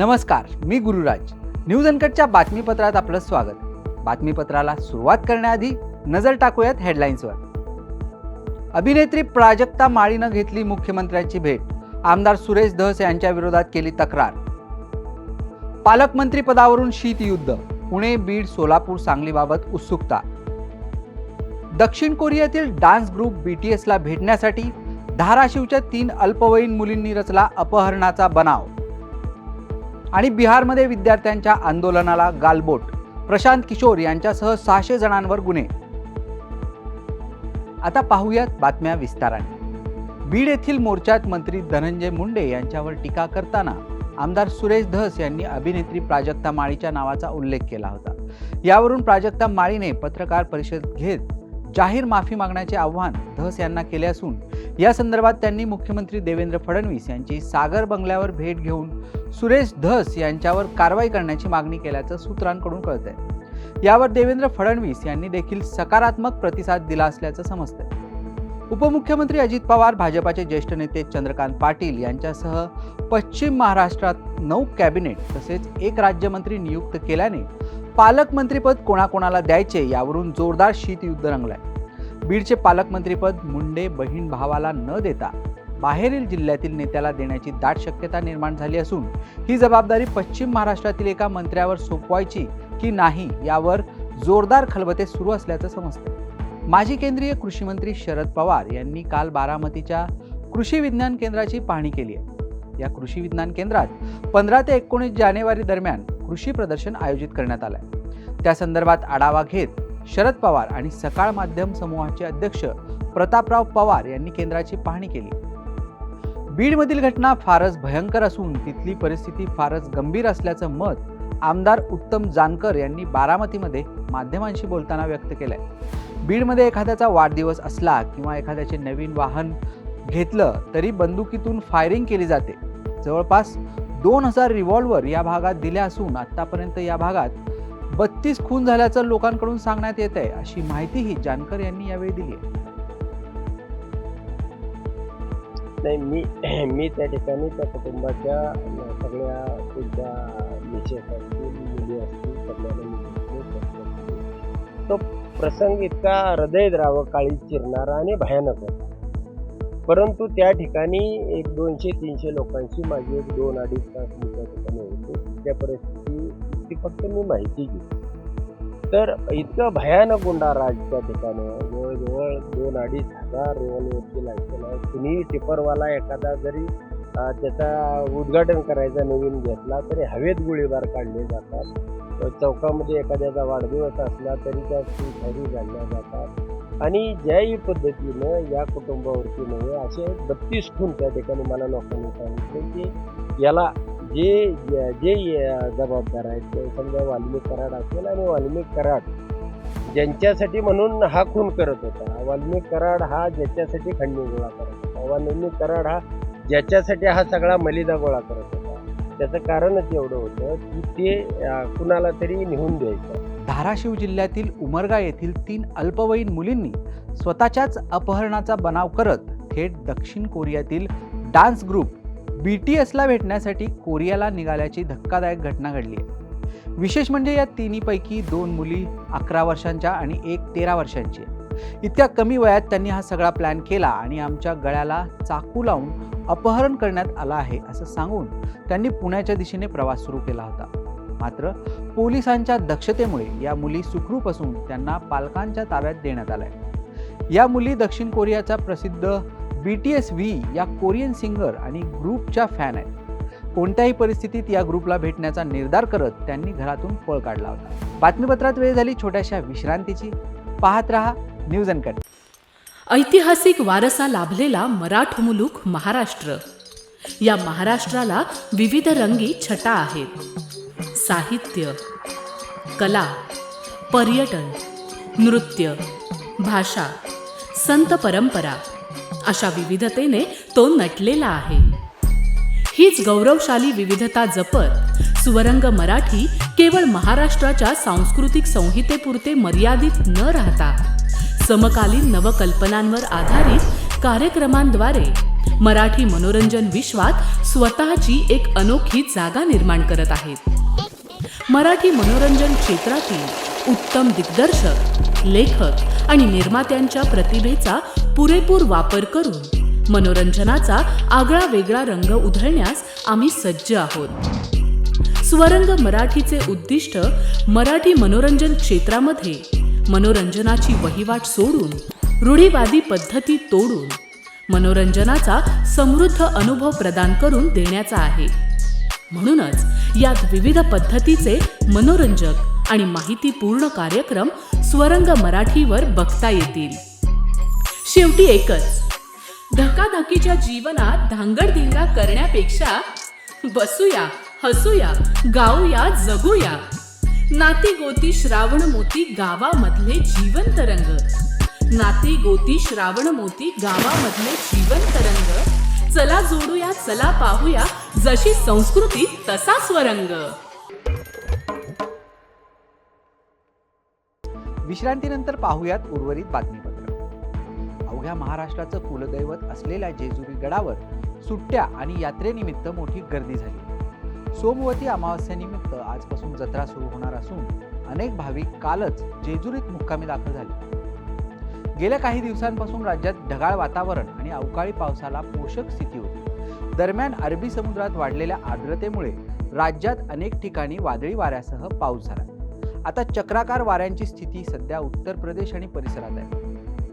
नमस्कार, मी गुरुराज. न्यूज अनकटच्या बातमीपत्रात आपलं स्वागत. बातमीपत्राला सुरुवात करण्याआधी नजर टाकूयात हेडलाईन्सवर. अभिनेत्री प्राजक्ता माळीनं घेतली मुख्यमंत्र्यांची भेट. आमदार सुरेश धस यांच्या विरोधात केली तक्रार. पालकमंत्री पदावरून शीतयुद्ध. पुणे, बीड, सोलापूर, सांगलीबाबत उत्सुकता. दक्षिण कोरियातील डान्स ग्रुप BTSला भेटण्यासाठी धाराशिवच्या 3 अल्पवयीन मुलींनी रचला अपहरणाचा बनाव. आणि बिहारमध्ये विद्यार्थ्यांच्या आंदोलनाला गालबोट. प्रशांत किशोर यांच्यासह 600 जणांवर गुन्हे. आता पाहूयात बातम्या विस्ताराने. बीड येथील मोर्चात मंत्री धनंजय मुंडे यांच्यावर टीका करताना आमदार सुरेश धस यांनी अभिनेत्री प्राजक्ता माळीच्या नावाचा उल्लेख केला होता. यावरून प्राजक्ता माळीने पत्रकार परिषद घेत जाहीर माफी मागण्याचे आवाहन धस यांना केले असून या संदर्भात त्यांनी मुख्यमंत्री देवेंद्र फडणवीस यांची सागर बंगल्यावर भेट घेऊन सुरेश धस यांच्यावर कारवाई करण्याची मागणी केल्याचं सूत्रांकडून कळतंय. यावर देवेंद्र फडणवीस यांनी देखील सकारात्मक प्रतिसाद दिला असल्याचं समजतंय. उपमुख्यमंत्री अजित पवार, भाजपाचे ज्येष्ठ नेते चंद्रकांत पाटील यांच्यासह पश्चिम महाराष्ट्रात 9 कॅबिनेट तसेच 1 राज्यमंत्री नियुक्त केल्याने पालकमंत्रीपद कोणाकोणाला द्यायचे यावरून जोरदार शीतयुद्ध रंगलाय. बीडचे पालकमंत्रीपद मुंडे बहीण भावाला न देता बाहेरील जिल्ह्यातील नेत्याला देण्याची दाट शक्यता निर्माण झाली असून ही जबाबदारी पश्चिम महाराष्ट्रातील एका मंत्र्यावर सोपवायची की नाही यावर जोरदार खलबते सुरू असल्याचं समजतं. माजी केंद्रीय कृषी मंत्री शरद पवार यांनी काल बारामतीच्या कृषी विज्ञान केंद्राची पाहणी केली आहे. या कृषी विज्ञान केंद्रात 15 ते 19 जानेवारी दरम्यान कृषी प्रदर्शन आयोजित करण्यात आलं आहे. त्या संदर्भात आढावा घेत शरद पवार आणि सकाळ माध्यम समूहाचे अध्यक्ष प्रतापराव पवार यांनी केंद्राची पाहणी केली. बीडमधील घटना फारच भयंकर असून तिथली परिस्थिती फारच गंभीर असल्याचं मत आमदार उत्तम जानकर यांनी बारामतीमध्ये माध्यमांशी बोलताना व्यक्त केलंय. बीडमध्ये एखाद्याचा वाढदिवस असला किंवा एखाद्याचे नवीन वाहन घेतलं तरी बंदुकीतून फायरिंग केली जाते. जवळपास 2000 रिव्हॉल्वर या भागात दिल्या असून आतापर्यंत या भागात 32 खून झाल्याचं लोकांकडून सांगण्यात येत आहे, अशी माहितीही जानकर यांनी यावेळी दिली आहे. नाही, मी त्या ठिकाणी त्या कुटुंबाच्या सगळ्या मिसेस असतील, मुली असतील, सगळ्यांना तो प्रसंग इतका हृदयद्रावक, काळी चिरणारा आणि भयानक आहे. परंतु त्या ठिकाणी 200-300 लोकांची माझी 2-2.5 तास मी त्या ठिकाणी होते. त्या परिस्थिती फक्त मी माहिती घेतली तर इतकं भयानक गुंडाराज त्या ठिकाणी. जवळजवळ 2-2.5 हजार रिव्हॉल्वरची लायसन आहे. कुणीही टिपरवाला एखादा जरी त्याचा उद्घाटन करायचा नवीन घेतला तरी हवेत गोळीबार काढले जातात. चौकामध्ये एखाद्याचा वाढदिवस असला तरी त्या फायरिंग घालल्या जातात. आणि ज्याही पद्धतीनं या कुटुंबावरती नव्हे असे 32 खून त्या ठिकाणी मला लोकांनी सांगितले की याला जे जबाबदार आहेत, समजा वाल्मिक कराड असेल आणि वाल्मिक कराड ज्यांच्यासाठी म्हणून हा खून करत होता, वाल्मिक कराड हा ज्याच्यासाठी खंडणी गोळा करत होता, वाल्मिक कराड हा ज्याच्यासाठी हा सगळा मलिदा गोळा करत होता, त्याचं कारणच एवढं होतं की ते कुणाला तरी निहून द्यायचं. धाराशिव जिल्ह्यातील उमरगा येथील 3 अल्पवयीन मुलींनी स्वतःच्याच अपहरणाचा बनाव करत थेट दक्षिण कोरियातील डान्स ग्रुप BTSला भेटण्यासाठी कोरियाला निघाल्याची धक्कादायक घटना घडली आहे. विशेष म्हणजे या तिन्हीपैकी 2 मुली 11 वर्षांच्या आणि 1 13 वर्षांची आहे. इतक्या कमी वयात त्यांनी हा सगळा प्लॅन केला आणि आमच्या गळ्याला चाकू लावून अपहरण करण्यात आलं आहे असं सांगून त्यांनी पुण्याच्या दिशेने प्रवास सुरू केला होता. मात्र पोलिसांच्या दक्षतेमुळे या मुली सुखरूप असून त्यांना पालकांच्या ताब्यात देण्यात आलंय. या मुली दक्षिण कोरियाचा प्रसिद्ध BTS या कोरियन सिंगर आणि ग्रुपच्या फॅन आहेत. कोणत्याही परिस्थितीत या ग्रुपला भेटण्याचा निर्धार करत त्यांनी घरातून पळ काढला होता. बातमीपत्रात वेळ झाली छोट्याशा विश्रांतीची. पाहत रहा न्यूज अनकट. ऐतिहासिक वारसा लाभलेला मराठा मुलूक महाराष्ट्र. या महाराष्ट्राला विविध रंगी छटा आहेत. साहित्य, कला, पर्यटन, नृत्य, भाषा, संत परंपरा अशा विविधतेने तो नटलेला आहे. हीच गौरवशाली विविधता जपत सुवरंग मराठी केवळ महाराष्ट्राच्या सांस्कृतिक संहितेपुरते मर्यादित न राहता समकालीन नवकल्पनांवर आधारित कार्यक्रमांद्वारे मराठी मनोरंजन विश्वात स्वतःची एक अनोखी जागा निर्माण करत आहेत. मराठी मनोरंजन क्षेत्रातील उत्तम दिग्दर्शक, लेखक आणि निर्मात्यांच्या प्रतिभेचा पुरेपूर वापर करून मनोरंजनाचा आगळा वेगळा रंग उधळण्यास आम्ही सज्ज आहोत. स्वरंग मराठीचे उद्दिष्ट मराठी मनोरंजन क्षेत्रामध्ये मनोरंजनाची वहिवाट सोडून, रूढीवादी पद्धती तोडून मनोरंजनाचा समृद्ध अनुभव प्रदान करून देण्याचा आहे. म्हणूनच यात विविध पद्धतीचे मनोरंजक आणि माहितीपूर्ण कार्यक्रम स्वरंग मराठीवर बघता येतील. शेवटी एकच, धकाधकीच्या जीवनात धांगडधिंगा करण्यापेक्षा बसूया, हसूया, गाऊया, जगूया. नाती गोती श्रावण मोती गावामधले जीवंत रंग. नाती गोती श्रावण मोती गावामधले जीवंत रंग. चला जोडूया, चला पाहूया, जशी संस्कृती तसा स्वरंग. विश्रांतीनंतर पाहूयात उर्वरित बातमीपत्र. अवघ्या महाराष्ट्राचं कुलदैवत असलेल्या जेजुरी गडावर सुट्ट्या आणि यात्रेनिमित्त मोठी गर्दी झाली. सोमवती अमावस्येनिमित्त आजपासून जत्रा सुरू होणार असून अनेक भाविक कालच जेजुरीत मुक्कामी दाखल झाले. गेल्या काही दिवसांपासून राज्यात ढगाळ वातावरण आणि अवकाळी पावसाला पोषक स्थिती होती. दरम्यान अरबी समुद्रात वाढलेल्या आर्द्रतेमुळे राज्यात अनेक ठिकाणी वादळी वाऱ्यासह पाऊस झाला. आता चक्राकार वाऱ्यांची स्थिती सध्या उत्तर प्रदेश आणि परिसरात आहे.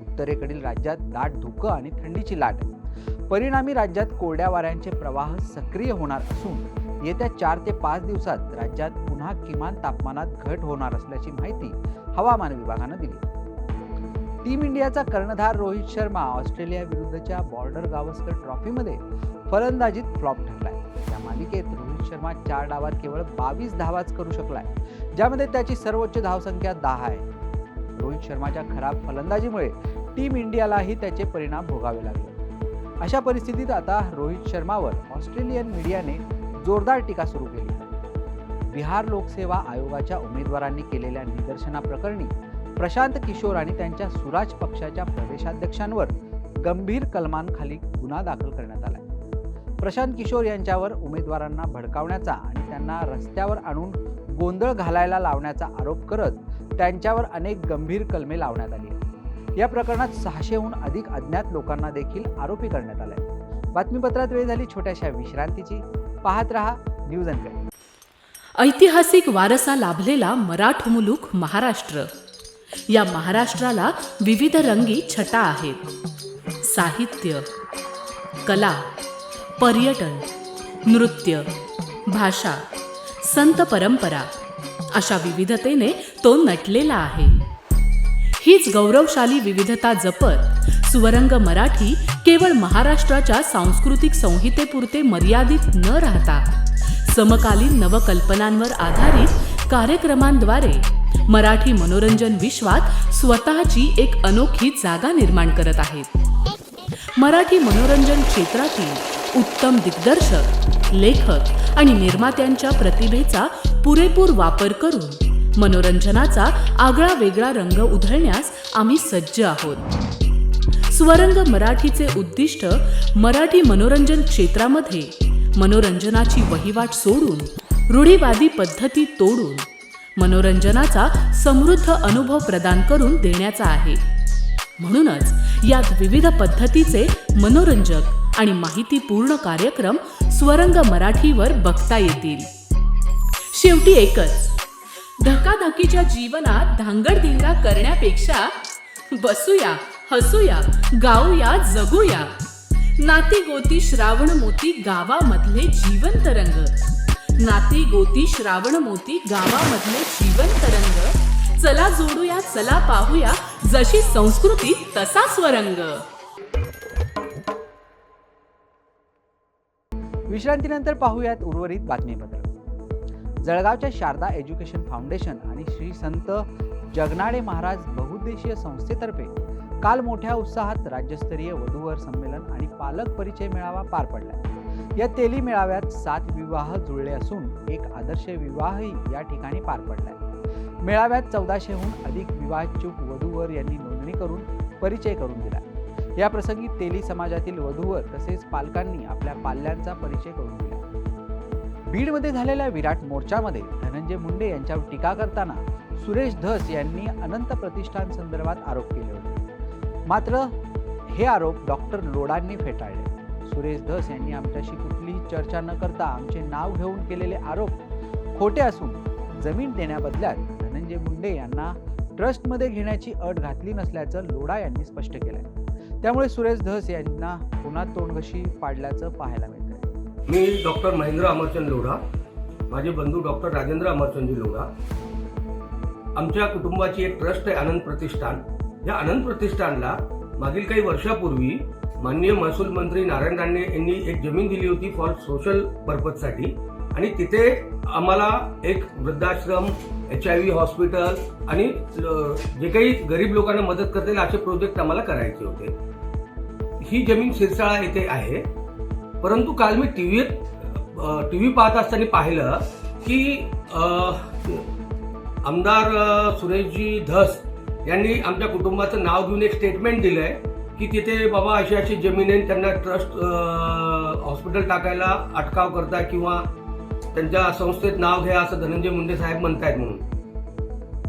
उत्तरेकडील राज्यात दाट धुकं आणि थंडीची लाट आहे. परिणामी राज्यात कोरड्या वाऱ्यांचे प्रवाह सक्रिय होणार असून येत्या 4 ते 5 दिवसात राज्यात पुन्हा किमान तापमानात घट होणार असल्याची माहिती हवामान विभागानं दिली. टीम इंडियाचा कर्णधार रोहित शर्मा ऑस्ट्रेलिया विरुद्धच्या बॉर्डर गावस्कर ट्रॉफीमध्ये फलंदाजीत फ्लॉप ठरलाय. या मालिकेत रोहित शर्मा 4 डावात केवळ 22 धावाच करू शकलाय, ज्यामध्ये त्याची सर्वोच्च धावसंख्या 10 आहे. रोहित शर्माच्या खराब फलंदाजीमुळे टीम इंडियालाही त्याचे परिणाम भोगावे लागले. अशा परिस्थितीत आता रोहित शर्मावर ऑस्ट्रेलियन मीडियाने जोरदार टीका सुरू केली. बिहार लोकसेवा आयोगाच्या उमेदवारांनी केलेल्या निदर्शनाप्रकरणी प्रशांत किशोर आणि त्यांच्या सुराज पक्षाच्या प्रदेशाध्यक्षांवर गंभीर कलमांखाली गुन्हा दाखल करण्यात आला. प्रशांत किशोर यांच्यावर उमेदवारांना भडकावण्याचा आणि त्यांना रस्त्यावर आणून गोंधळ घालायला लावण्याचा आरोप करत त्यांच्यावर अनेक गंभीर कलमे लावण्यात आली. या प्रकरणात 600हून अधिक अज्ञात लोकांना देखील आरोपी करण्यात आले. बातमीपत्रात वेळ झाली छोट्याशा विश्रांतीची. पाहत रहा न्यूज अँकर. ऐतिहासिक वारसा लाभलेला मराठ मुलूक महाराष्ट्र. या महाराष्ट्राला विविध रंगी छटा आहेत. साहित्य, कला, पर्यटन, नृत्य, भाषा, संत परंपरा अशा विविधतेने तो नटलेला आहे. हीच गौरवशाली विविधता जपत स्वरंग मराठी केवळ महाराष्ट्राच्या सांस्कृतिक संहितेपुरते मर्यादित न राहता समकालीन नवकल्पनांवर आधारित कार्यक्रमांद्वारे मराठी मनोरंजन विश्वात स्वतःची एक अनोखी जागा निर्माण करत आहेत. मराठी मनोरंजन क्षेत्रातील उत्तम दिग्दर्शक, लेखक आणि निर्मात्यांच्या प्रतिभेचा पुरेपूर वापर करून मनोरंजनाचा आगळा वेगळा रंग उधळण्यास आम्ही सज्ज आहोत. स्वरंग मराठीचे उद्दिष्ट मराठी मनोरंजन क्षेत्रामध्ये मनोरंजनाची वहिवाट सोडून, रूढीवादी पद्धती तोडून मनोरंजनाचा समृद्ध अनुभव प्रदान करून देण्याचा आहे. म्हणूनच यात विविध पद्धतीचे मनोरंजक आणि माहितीपूर्ण कार्यक्रम स्वरंग मराठीवर बघता येतील. शेवटी एकच, धकाधकीच्या जीवनात धांगडधिंगा करण्यापेक्षा बसूया, हसूया, गाऊया, जगूया. नाती गोती श्रावण मोती गावामधले जीवंत रंग. नाती गोती श्रावण मोती गावामधले जीवंत रंग. चला जोडूया, चला पाहूया, जशी संस्कृती तसा स्वरंग. विश्रांतीनंतर पाहूयात उर्वरित बातमीपत्र. जळगावच्या शारदा एज्युकेशन फाउंडेशन आणि श्री संत जगनाडे महाराज बहुउद्देशीय संस्थेतर्फे काल मोठ्या उत्साहात राज्यस्तरीय वधूवर संमेलन आणि पालक परिचय मेळावा पार पडला. या तेली मेळाव्यात 7 विवाह जुळले असून एक आदर्श विवाहही या ठिकाणी पार पडलाय. मेळाव्यात 1400हून अधिक विवाहइच्छुक वधूवर यांनी नोंदणी करून परिचय करून दिला. या प्रसंगी तेली समाजातील वधूवर तसेच पालकांनी आपल्या पाल्यांचा परिचय करून दिला. बीडमध्ये झालेल्या विराट मोर्चामध्ये धनंजय मुंडे यांच्यावर टीका करताना सुरेश धस यांनी अनंत प्रतिष्ठान संदर्भात आरोप केले होते. मात्र हे आरोप डॉक्टर लोढांनी फेटाळले. सुरेश धस यांनी आमच्याशी कुठलीही चर्चा न करता आमचे नाव घेऊन केलेले आरोप खोटे असून जमीन देण्याबदल्यात धनंजय मुंडे यांना ट्रस्टमध्ये घेण्याची अट घातली नसल्याचं लोढा यांनी स्पष्ट केलंय. त्यामुळे सुरेश धस यांना पुन्हा तोंडघशी पाडल्याचं पाहायला मिळतंय. मी डॉक्टर महेंद्र अमरचंद लोढा, माझे बंधू डॉक्टर राजेंद्र अमरचंदजी लोढा. आमच्या कुटुंबाची एक ट्रस्ट आहे आनंद प्रतिष्ठान. या आनंद प्रतिष्ठानला मागील काही वर्षापूर्वी माननीय महसूल मंत्री नारायण राणे यांनी एक जमीन दिली होती फॉर सोशल पर्पजसाठी, आणि तिथे आम्हाला एक वृद्धाश्रम, HIV हॉस्पिटल आणि जे काही गरीब लोकांना मदत करतील असे प्रोजेक्ट आम्हाला करायचे होते. ही जमीन सिरसाळा येथे आहे. परंतु काल मी टीव्ही पाहत असताना पाहिलं की आमदार सुरेशजी धस यांनी आमच्या कुटुंबाचं नाव घेऊन एक स्टेटमेंट दिलंय की तिथे बाबा अशी अशी जमीन आहे, त्यांना ट्रस्ट हॉस्पिटल टाकायला अटकाव करता किंवा त्यांच्या संस्थेत नाव घ्या असं धनंजय मुंडे साहेब म्हणतायत म्हणून.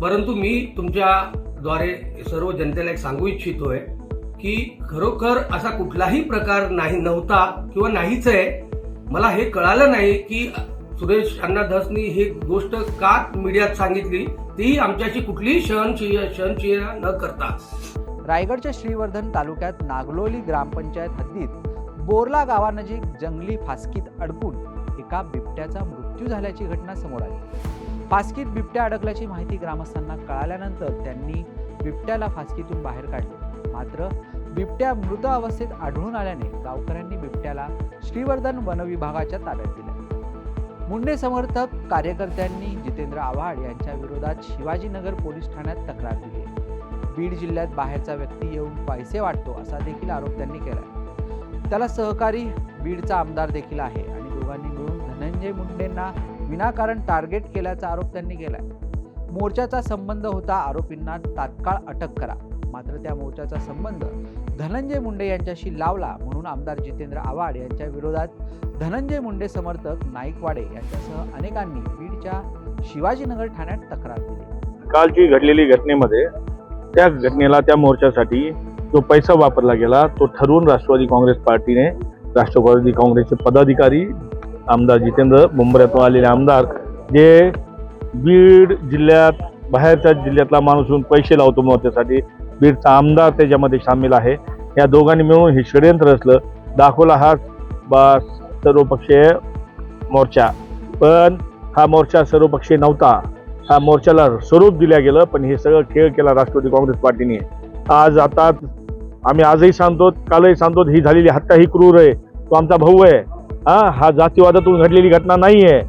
परंतु मी तुमच्याद्वारे सर्व जनतेला एक सांगू इच्छितोय की खरोखर असा कुठलाही प्रकार नव्हता किंवा नाहीच आहे. मला हे कळालं नाही की सुरेश अण्णा धसनी ही गोष्ट का मीडियात सांगितली, तीही आमच्याशी कुठलीही शहनशीलता न करता. रायगडच्या श्रीवर्धन तालुक्यात नागलोली ग्रामपंचायत हद्दीत बोरला गावानजीक जंगली फासकीत अडकून एका बिबट्याचा मृत्यू झाल्याची घटना समोर आली. फासकीत बिबट्या अडकल्याची माहिती ग्रामस्थांना कळाल्यानंतर त्यांनी बिबट्याला फासकीतून बाहेर काढले. मात्र बिबट्या मृत अवस्थेत आढळून आल्याने गावकऱ्यांनी बिबट्याला श्रीवर्धन वनविभागाच्या ताब्यात दिले. मुंडे समर्थक कार्यकर्त्यांनी जितेंद्र आव्हाड यांच्या विरोधात शिवाजीनगर पोलीस ठाण्यात तक्रार दिली. बीड जिल्ह्यात बाहेरचा व्यक्ती येऊन पैसे वाटतो असा देखील आरोप त्यांनी केला. त्याला सहकारी बीडचा आमदार देखील आहे आणि दोघांनी मिळून धनंजय मुंडेंना विनाकारण टार्गेट केल्याचा आरोप त्यांनी केलाय. मोर्चाचा संबंध होता, आरोपींना तात्काळ अटक करा. मात्र त्या मोर्चाचा संबंध धनंजय मुंडे यांच्याशी लावला म्हणून आमदार जितेंद्र आव्हाड यांच्या विरोधात धनंजय मुंडे समर्थक नाईकवाडे यांच्यासह अनेकांनी बीडच्या शिवाजीनगर ठाण्यात तक्रार दिली. कालची घडलेली घटनेमध्ये त्या घटनेला, त्या मोर्चासाठी जो पैसा वापरला गेला तो ठरवून राष्ट्रवादी काँग्रेस पार्टीने, राष्ट्रवादी काँग्रेसचे पदाधिकारी, आमदार जितेंद्र, मुंबईतून आलेले आमदार, जे बीड जिल्ह्यात बाहेरच्या जिल्ह्यातला माणूस येऊन पैसे लावतो मोर्चासाठी, बीडचा आमदार त्याच्यामध्ये सामील आहे. या दोघांनी मिळून हे षडयंत्र असलं. दाखवला हा सर्वपक्षीय मोर्चा, पण हा मोर्चा सर्वपक्षीय नव्हता. हा मोर्चाला स्वरूप दिलं गेलं, पण हे सगळं खेळ केला राष्ट्रवादी काँग्रेस पार्टीने. आता आम्ही आजही सांगतो, कालही सांगतो, ही झालेली हत्या ही क्रूर आहे. तो आमचा भाऊ आहे. हा जातीवादातून घडलेली घटना नाही आहे.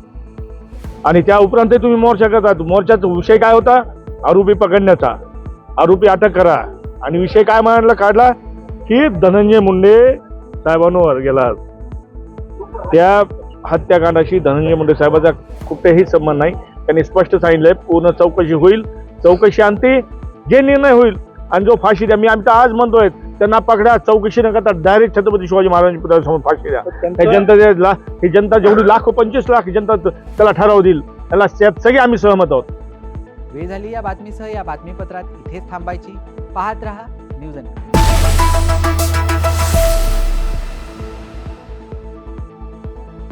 आणि त्या उपरांत तुम्ही मोर्चा करता. मोर्चाचा विषय काय होता? आरोपी पकडण्याचा, आरोपी अटक करा. आणि विषय काय मांडला काढला की धनंजय मुंडे साहेबांवर गेला. त्या हत्याकांडाशी धनंजय मुंडे साहेबांचा कुठेही संबंध नाही. त्यांनी स्पष्ट सांगितलंय पूर्ण चौकशी होईल, चौकशी अंती जे निर्णय होईल. आणि जो फाशी द्या, मी आमचा आज म्हणतोय त्यांना पकडा, चौकशी न करता डायरेक्ट छत्रपती शिवाजी महाराजांच्या पुतळ्यासमोर फाशी द्या. ही जनता जेवढी 25 लाख जनता त्याला ठराव देईल, त्याला सगळे आम्ही सहमत आहोत. वेळ झाली या बातमीसह या बातमीपत्रात इथेच थांबायची. पाहत रहा न्यूज अँड.